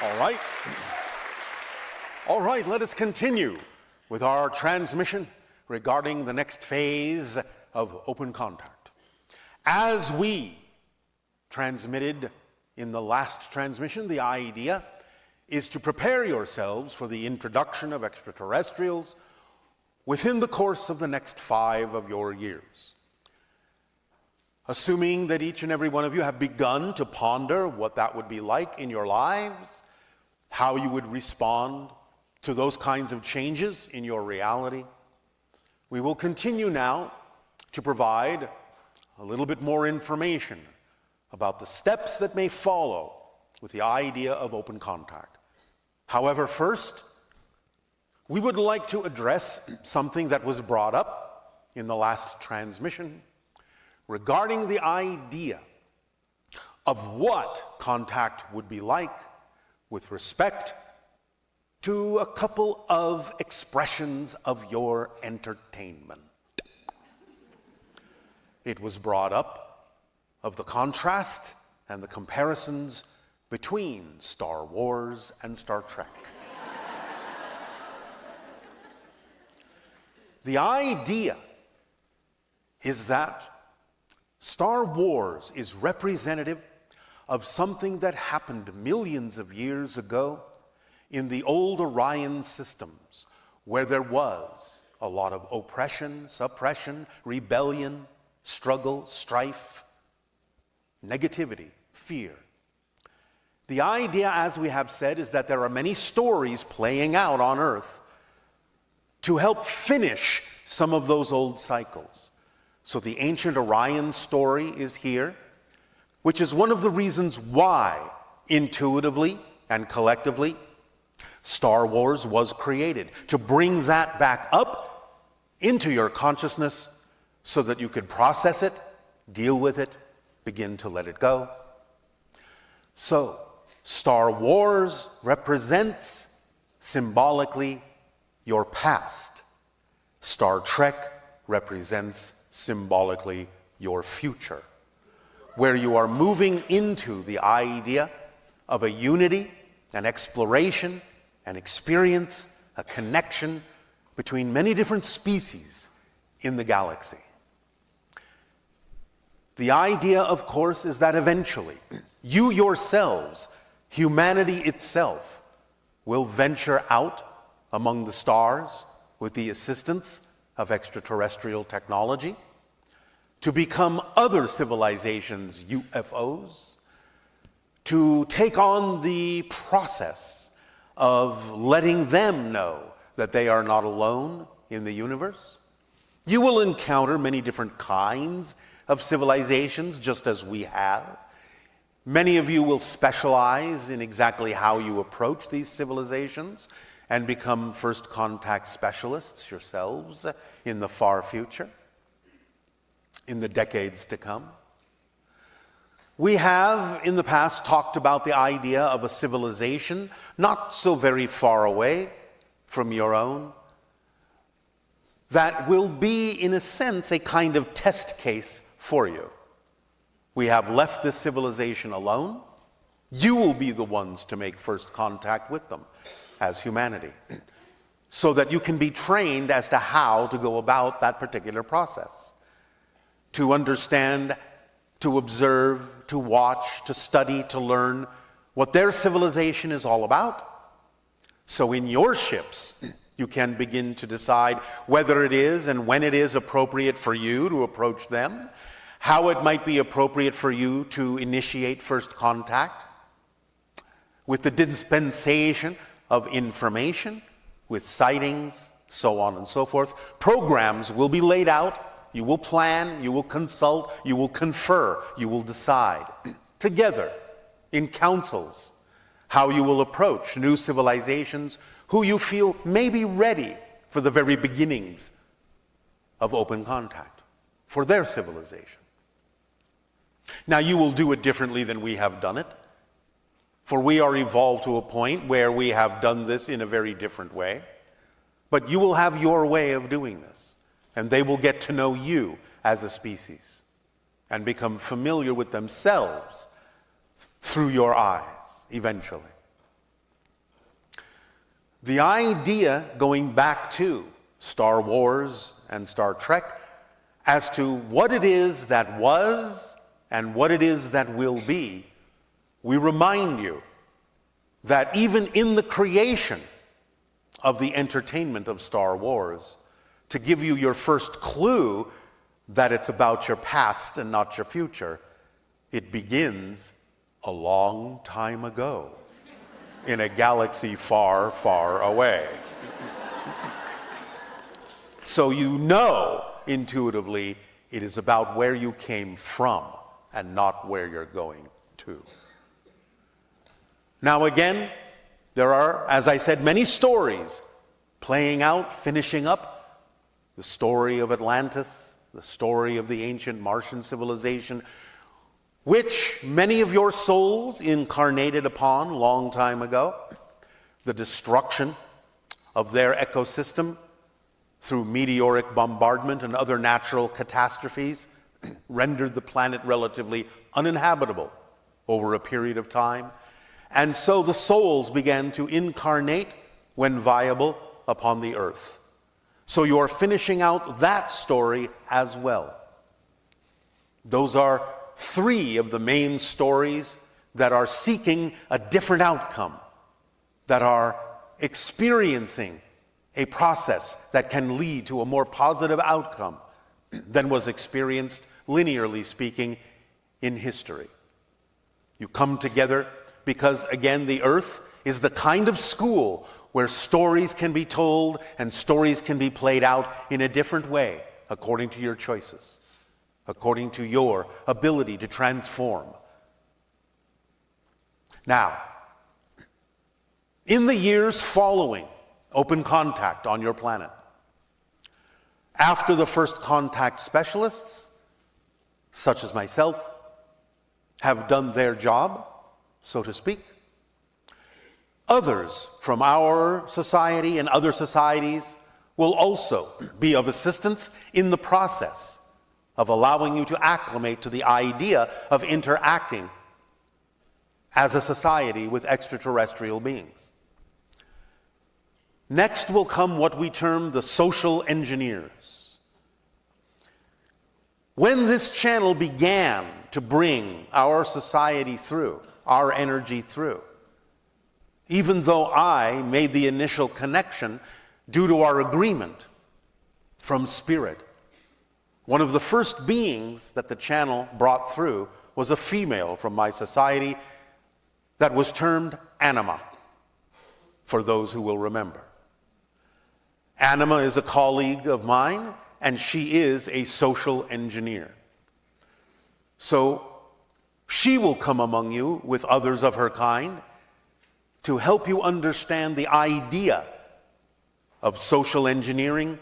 All right. All right, let us continue with our transmission regarding the next phase of open contact. As we transmitted in the last transmission, the idea is to prepare yourselves for the introduction of extraterrestrials within the course of the next 5 of your years. Assuming that each and every one of you have begun to ponder what that would be like in your lives, how you would respond to those kinds of changes in your reality, we will continue now to provide a little bit more information about the steps that may follow with the idea of open contact. However, first, we would like to address something that was brought up in the last transmission regarding the idea of what contact would be like with respect to a couple of expressions of your entertainment. It was brought up of the contrast and the comparisons between Star Wars and Star Trek. The idea is that Star Wars is representative of something that happened millions of years ago in the old Orion systems, where there was a lot of oppression, suppression, rebellion, struggle, strife, negativity, fear. The idea, as we have said, is that there are many stories playing out on Earth to help finish some of those old cycles. So the ancient Orion story is here, which is one of the reasons why, intuitively and collectively, Star Wars was created, to bring that back up into your consciousness so that you could process it, deal with it, begin to let it go. So, Star Wars represents symbolically your past. Star Trek represents symbolically your future, where you are moving into the idea of a unity, an exploration, an experience, a connection between many different species in the galaxy. The idea, of course, is that eventually you yourselves, humanity itself, will venture out among the stars with the assistance of extraterrestrial technology to become other civilizations' UFOs, to take on the process of letting them know that they are not alone in the universe. You will encounter many different kinds of civilizations, just as we have. Many of you will specialize in exactly how you approach these civilizations and become first contact specialists yourselves in the far future, in the decades to come. We have in the past talked about the idea of a civilization not so very far away from your own that will be, in a sense, a kind of test case for you. We have left this civilization alone. You will be the ones to make first contact with them as humanity, so that you can be trained as to how to go about that particular process, to understand, to observe, to watch, to study, to learn what their civilization is all about. So in your ships, you can begin to decide whether it is and when it is appropriate for you to approach them, how it might be appropriate for you to initiate first contact with the dispensation of information, with sightings, so on and so forth. Programs will be laid out. You will plan, you will consult, you will confer, you will decide together in councils how you will approach new civilizations who you feel may be ready for the very beginnings of open contact for their civilization. Now, you will do it differently than we have done it, for we are evolved to a point where we have done this in a very different way. But you will have your way of doing this, and they will get to know you as a species and become familiar with themselves through your eyes eventually. The idea, going back to Star Wars and Star Trek, as to what it is that was and what it is that will be, we remind you that even in the creation of the entertainment of Star Wars, to give you your first clue that it's about your past and not your future, it begins a long time ago in a galaxy far, far away. So you know intuitively it is about where you came from and not where you're going to. Now again, there are, as I said, many stories playing out, finishing up. The story of Atlantis, the story of the ancient Martian civilization, which many of your souls incarnated upon long time ago. The destruction of their ecosystem through meteoric bombardment and other natural catastrophes rendered the planet relatively uninhabitable over a period of time. And so the souls began to incarnate, when viable, upon the earth. So you are finishing out that story as well. Those are three of the main stories that are seeking a different outcome, that are experiencing a process that can lead to a more positive outcome than was experienced, linearly speaking, in history. You come together because, again, the earth is the kind of school where stories can be told and stories can be played out in a different way according to your choices, according to your ability to transform. Now, in the years following open contact on your planet, after the first contact specialists, such as myself, have done their job, so to speak, others from our society and other societies will also be of assistance in the process of allowing you to acclimate to the idea of interacting as a society with extraterrestrial beings. Next will come what we term the social engineers. When this channel began to bring our society through, our energy through, even though I made the initial connection due to our agreement from Spirit, one of the first beings that the channel brought through was a female from my society that was termed Anima, for those who will remember. Anima is a colleague of mine, and she is a social engineer. So she will come among you with others of her kind to help you understand the idea of social engineering,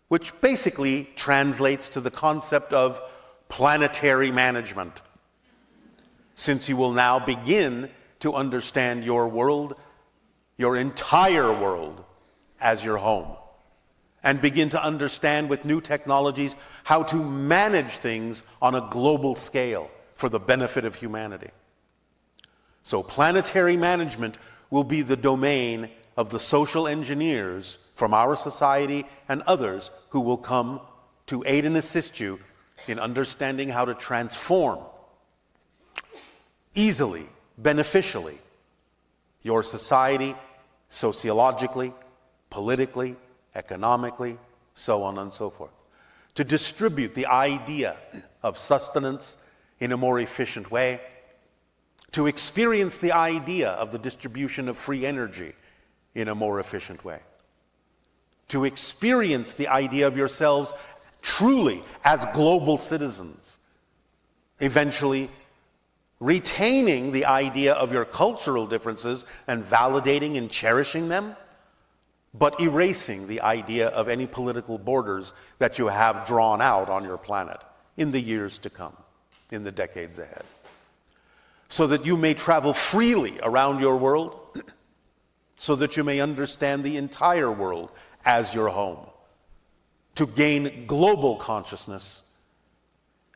which basically translates to the concept of planetary management, since you will now begin to understand your world, your entire world, as your home, and begin to understand with new technologies how to manage things on a global scale for the benefit of humanity. So planetary management will be the domain of the social engineers from our society and others who will come to aid and assist you in understanding how to transform easily, beneficially, your society, sociologically, politically, economically, so on and so forth. To distribute the idea of sustenance in a more efficient way, to experience the idea of the distribution of free energy in a more efficient way, to experience the idea of yourselves truly as global citizens, eventually retaining the idea of your cultural differences and validating and cherishing them, but erasing the idea of any political borders that you have drawn out on your planet in the years to come, in the decades ahead, so that you may travel freely around your world, so that you may understand the entire world as your home, to gain global consciousness.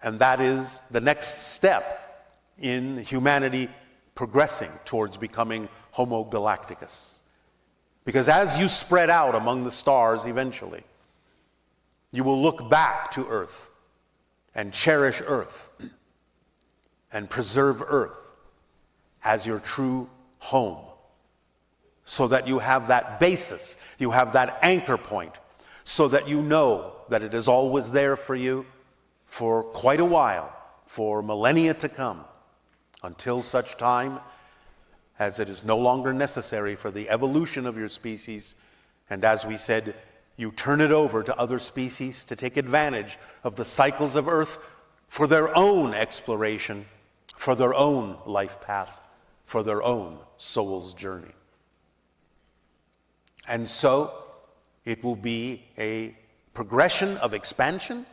And that is the next step in humanity progressing towards becoming Homo Galacticus, Because as you spread out among the stars eventually, you will look back to Earth and cherish Earth and preserve Earth as your true home, so that you have that basis, you have that anchor point, so that you know that it is always there for you for quite a while, for millennia to come, until such time as it is no longer necessary for the evolution of your species. And as we said, you turn it over to other species to take advantage of the cycles of Earth for their own exploration, for their own life path, for their own soul's journey. And so it will be a progression of expansion,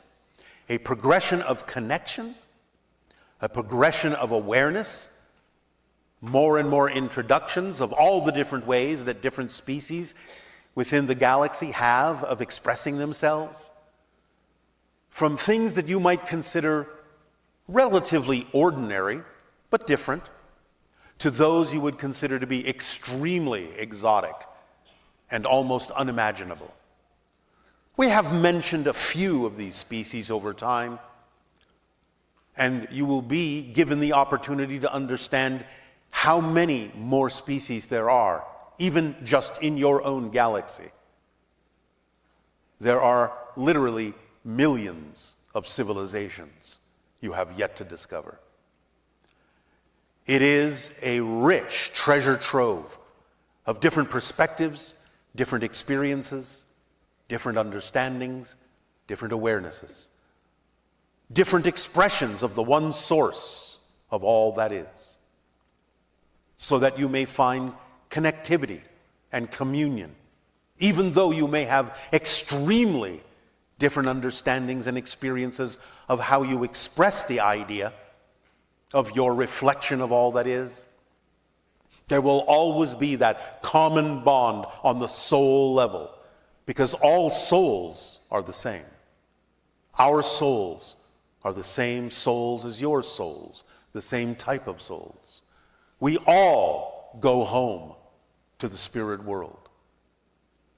a progression of connection, a progression of awareness, more and more introductions of all the different ways that different species within the galaxy have of expressing themselves, from things that you might consider relatively ordinary but different, to those you would consider to be extremely exotic and almost unimaginable. We have mentioned a few of these species over time, and you will be given the opportunity to understand how many more species there are, even just in your own galaxy. There are literally millions of civilizations you have yet to discover. It is a rich treasure trove of different perspectives, different experiences, different understandings, different awarenesses, different expressions of the one source of all that is, so that you may find connectivity and communion, even though you may have extremely different understandings and experiences of how you express the idea of your reflection of all that is. There will always be that common bond on the soul level, because all souls are the same. Our souls are the same souls as your souls, the same type of souls. We all go home to the spirit world.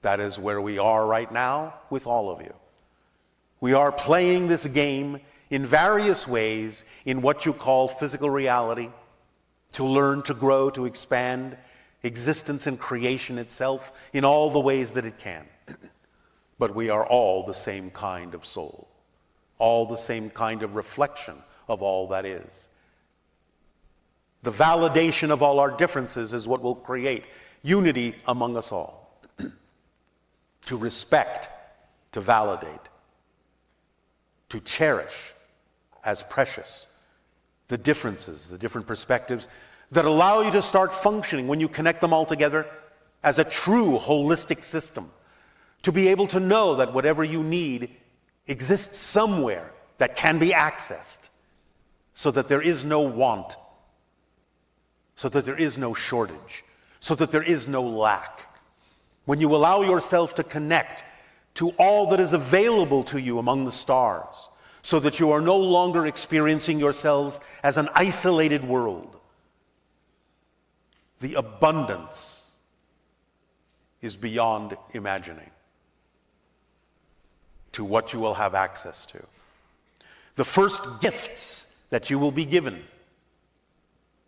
That is where we are right now with all of you. We are playing this game in various ways in what you call physical reality, to learn, to grow, to expand existence and creation itself in all the ways that it can. But we are all the same kind of soul, all the same kind of reflection of all that is. The validation of all our differences is what will create unity among us all. To respect, to validate, to cherish as precious the differences, the different perspectives that allow you to start functioning when you connect them all together as a true holistic system. To be able to know that whatever you need exists somewhere that can be accessed, so that there is no want, so that there is no shortage, so that there is no lack. When you allow yourself to connect to all that is available to you among the stars, so that you are no longer experiencing yourselves as an isolated world, the abundance is beyond imagining to what you will have access to. The first gifts that you will be given,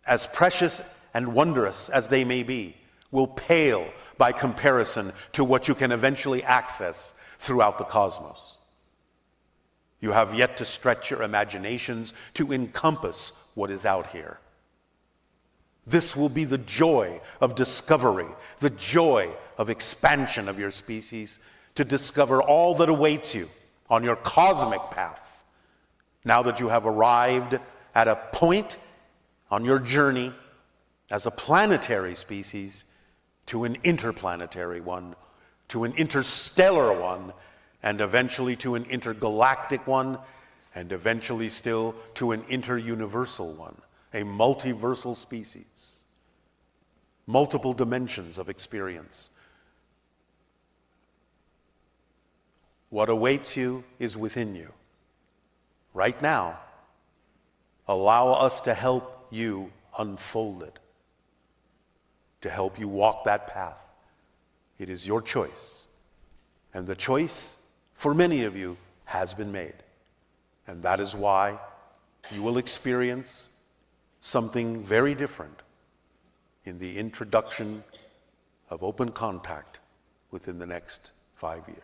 as precious and wondrous as they may be, will pale by comparison to what you can eventually access throughout the cosmos. You have yet to stretch your imaginations to encompass what is out here. This will be the joy of discovery, the joy of expansion of your species, to discover all that awaits you on your cosmic path, now that you have arrived at a point on your journey as a planetary species to an interplanetary one, to an interstellar one, and eventually to an intergalactic one, and eventually still to an interuniversal one, a multiversal species, multiple dimensions of experience. What awaits you is within you. Right now, allow us to help you unfold it, to help you walk that path It is your choice. And the choice, for many of you, has been made. And that is why you will experience something very different in the introduction of open contact within the next 5 years.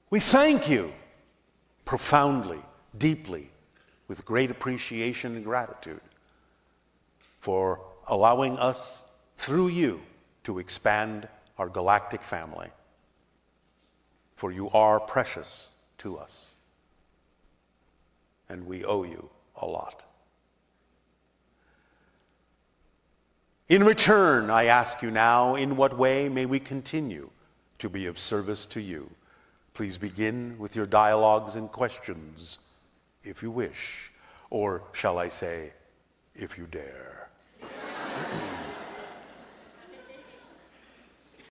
We thank you profoundly, deeply, with great appreciation and gratitude for allowing us, through you, to expand our galactic family. For you are precious to us, and we owe you a lot. In return, I ask you now, in what way may we continue to be of service to you? Please begin with your dialogues and questions, if you wish, or shall I say, if you dare.